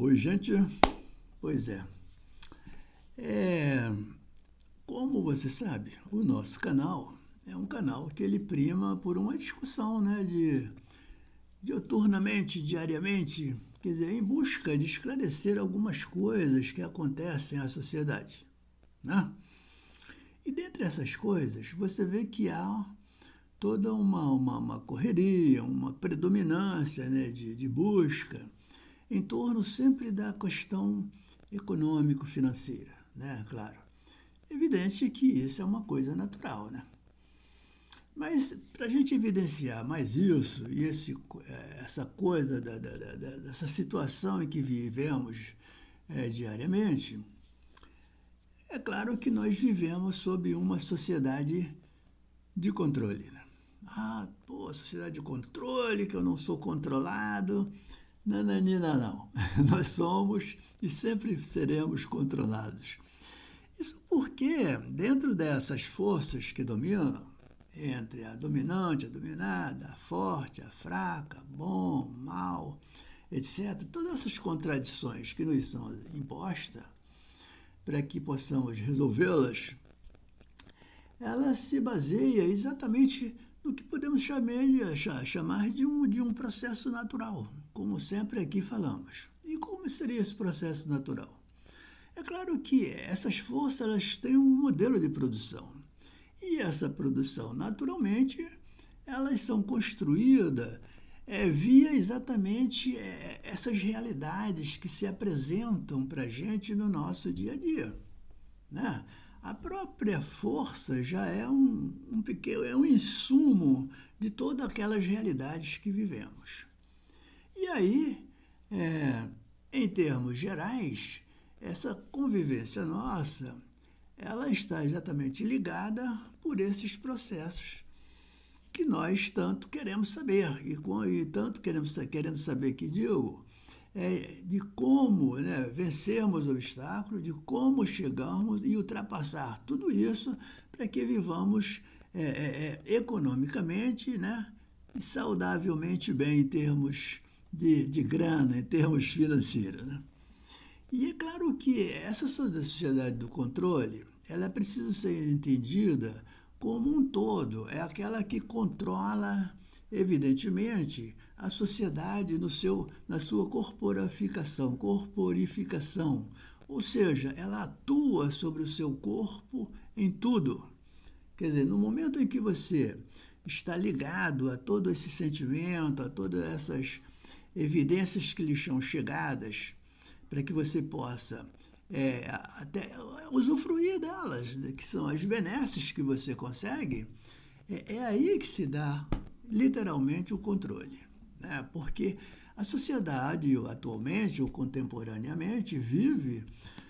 Oi, gente. Pois é, como você sabe, o nosso canal é um canal que ele prima por uma discussão, né, de diuturnamente, diariamente, quer dizer, em busca de esclarecer algumas coisas que acontecem à sociedade, né? E dentre essas coisas, você vê que há toda uma correria, uma predominância, né, de busca em torno sempre da questão econômico-financeira, né? Claro. Evidente que isso é uma coisa natural, né? Mas para a gente evidenciar mais isso e essa coisa dessa situação em que vivemos diariamente, é claro que nós vivemos sob uma sociedade de controle, né? Sociedade de controle, que eu não sou controlado. Nananina, não. Nós somos e sempre seremos controlados. Isso porque, dentro dessas forças que dominam, entre a dominante, a dominada, a forte, a fraca, bom, mal, etc., todas essas contradições que nos são impostas, para que possamos resolvê-las, ela se baseia exatamente no que podemos chamar de um processo natural, como sempre aqui falamos. E como seria esse processo natural? É claro que essas forças elas têm um modelo de produção. E essa produção, naturalmente, elas são construídas via exatamente essas realidades que se apresentam para a gente no nosso dia a dia, né? A própria força já é um pequeno, é um insumo de todas aquelas realidades que vivemos. E aí, em termos gerais, essa convivência nossa, ela está exatamente ligada por esses processos que nós tanto queremos saber. E tanto querendo saber que digo, de como, né, vencermos o obstáculo, de como chegamos e ultrapassar tudo isso para que vivamos economicamente, né, e saudavelmente bem em termos de grana, em termos financeiros, né? E é claro que essa sociedade do controle, ela precisa ser entendida como um todo. É aquela que controla, evidentemente, a sociedade na sua corporificação. Ou seja, ela atua sobre o seu corpo em tudo. Quer dizer, no momento em que você está ligado a todo esse sentimento, a todas essas evidências que lhe são chegadas, para que você possa até usufruir delas, que são as benesses que você consegue, aí que se dá literalmente o controle, né? Porque a sociedade atualmente ou contemporaneamente vive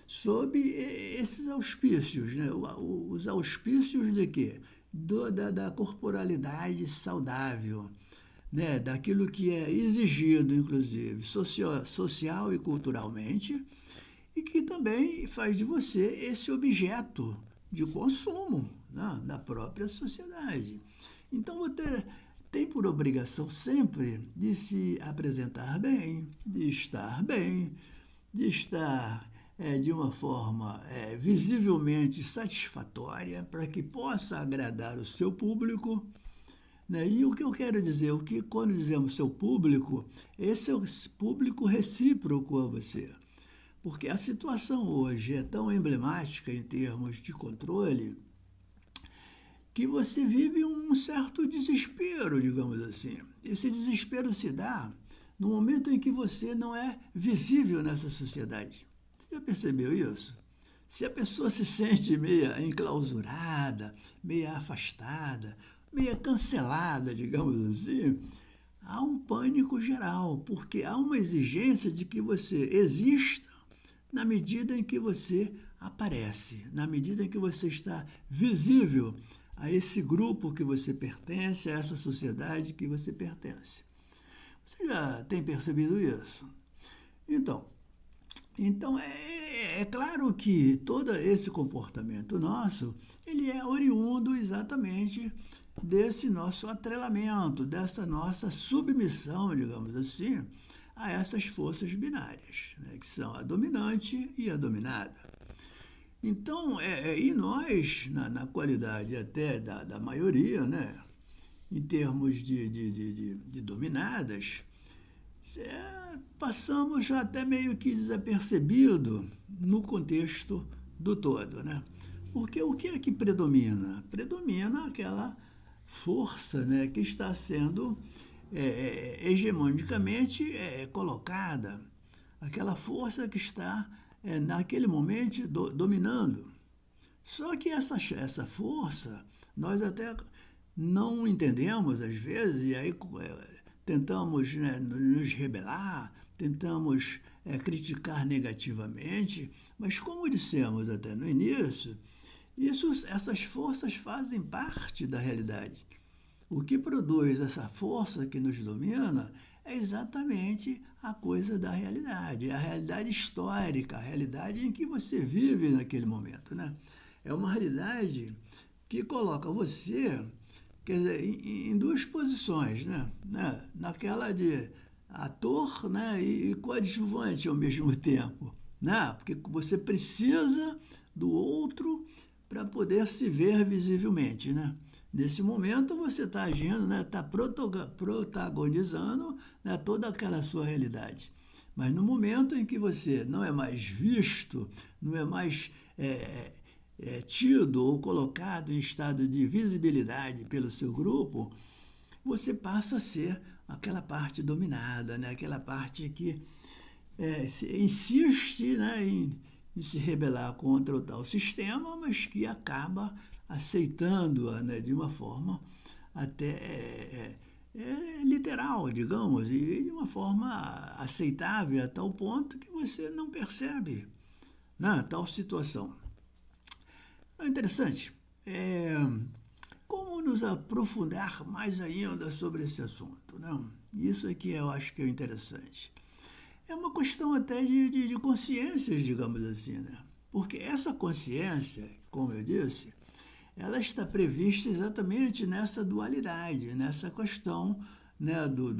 sob esses auspícios, né? Os auspícios de quê? Da corporalidade saudável, né? Daquilo que é exigido, inclusive, social e culturalmente, e que também faz de você esse objeto de consumo, né, da própria sociedade. Então você tem por obrigação sempre de se apresentar bem, de estar de uma forma visivelmente satisfatória para que possa agradar o seu público, né? E o que eu quero dizer, quando dizemos seu público, esse é o público recíproco a você. Porque a situação hoje é tão emblemática em termos de controle que você vive um certo desespero, digamos assim. Esse desespero se dá no momento em que você não é visível nessa sociedade. Você já percebeu isso? Se a pessoa se sente meia enclausurada, meia afastada, meia cancelada, digamos assim, há um pânico geral, porque há uma exigência de que você exista na medida em que você aparece, na medida em que você está visível a esse grupo que você pertence, a essa sociedade que você pertence. Você já tem percebido isso? Então é claro que todo esse comportamento nosso, ele é oriundo exatamente desse nosso atrelamento, dessa nossa submissão, digamos assim, a essas forças binárias, né, que são a dominante e a dominada. Então, e nós, na qualidade até da maioria, né, em termos de dominadas, passamos até meio que desapercebido no contexto do todo, né? Porque o que é que predomina? Predomina aquela força, né, que está sendo hegemonicamente colocada, aquela força que está naquele momento dominando. Só que essa força nós até não entendemos às vezes, e aí tentamos, né, nos rebelar, tentamos criticar negativamente, mas como dissemos até no início, essas forças fazem parte da realidade. O que produz essa força que nos domina é exatamente a coisa da realidade, a realidade histórica, a realidade em que você vive naquele momento, né? É uma realidade que coloca você, quer dizer, em duas posições, né? Naquela de ator, né, e coadjuvante ao mesmo tempo, né? Porque você precisa do outro para poder se ver visivelmente, né? Nesse momento você está agindo, né, está protagonizando, né, toda aquela sua realidade. Mas no momento em que você não é mais visto, não é mais tido ou colocado em estado de visibilidade pelo seu grupo, você passa a ser aquela parte dominada, né? Aquela parte que insiste, né, em se rebelar contra o tal sistema, mas que acaba aceitando-a, né, de uma forma até literal, digamos, e de uma forma aceitável a tal ponto que você não percebe, né, tal situação. É interessante. Como nos aprofundar mais ainda sobre esse assunto, né? Isso é que eu acho que é interessante. É uma questão até de consciências, digamos assim, né? Porque essa consciência, como eu disse, ela está prevista exatamente nessa dualidade, nessa questão, né, do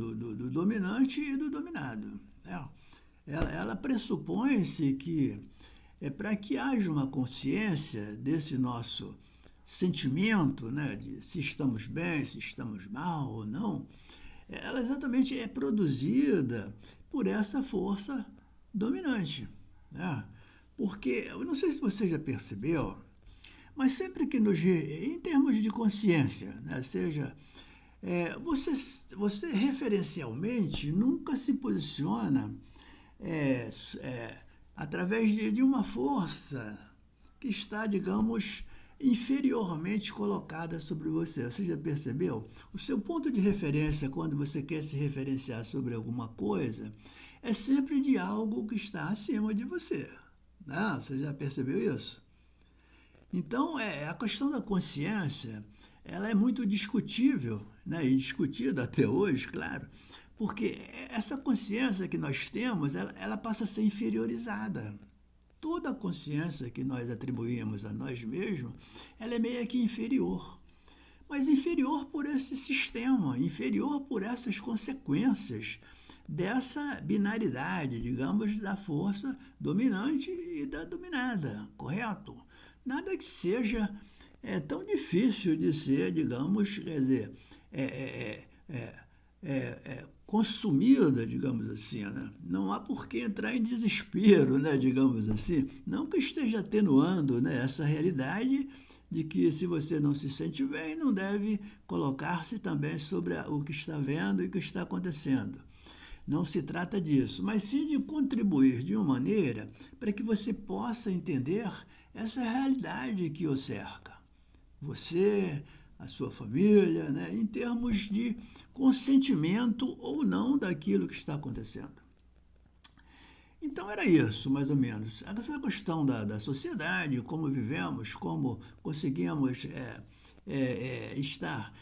dominante e do dominado, né? Ela pressupõe-se que para que haja uma consciência desse nosso sentimento, né, de se estamos bem, se estamos mal ou não, ela exatamente é produzida por essa força dominante, né? Porque, eu não sei se você já percebeu, mas sempre que em termos de consciência, né, seja, você referencialmente nunca se posiciona através de uma força que está, digamos, inferiormente colocada sobre você. Você já percebeu? O seu ponto de referência, quando você quer se referenciar sobre alguma coisa, é sempre de algo que está acima de você. Não, você já percebeu isso? Então, a questão da consciência, ela é muito discutível, né? E discutida até hoje, claro, porque essa consciência que nós temos, ela passa a ser inferiorizada. Toda a consciência que nós atribuímos a nós mesmos, ela é meio que inferior. Mas inferior por esse sistema, inferior por essas consequências dessa binaridade, digamos, da força dominante e da dominada, correto? Nada que seja tão difícil de ser, digamos, quer dizer, consumida, digamos assim, né? Não há por que entrar em desespero, né, digamos assim. Não que esteja atenuando, né, essa realidade de que se você não se sente bem, não deve colocar-se também sobre o que está vendo e o que está acontecendo. Não se trata disso, mas sim de contribuir de uma maneira para que você possa entender essa realidade que o cerca. Você, a sua família, né, em termos de consentimento ou não daquilo que está acontecendo. Então era isso, mais ou menos. Essa questão da sociedade, como vivemos, como conseguimos estar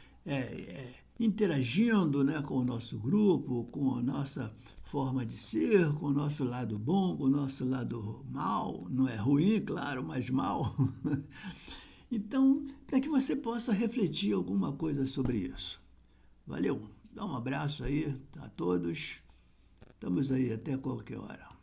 interagindo, né, com o nosso grupo, com a nossa forma de ser, com o nosso lado bom, com o nosso lado mal, não é ruim, claro, mas mal. Então, para que você possa refletir alguma coisa sobre isso. Valeu, dá um abraço aí a todos. Estamos aí até qualquer hora.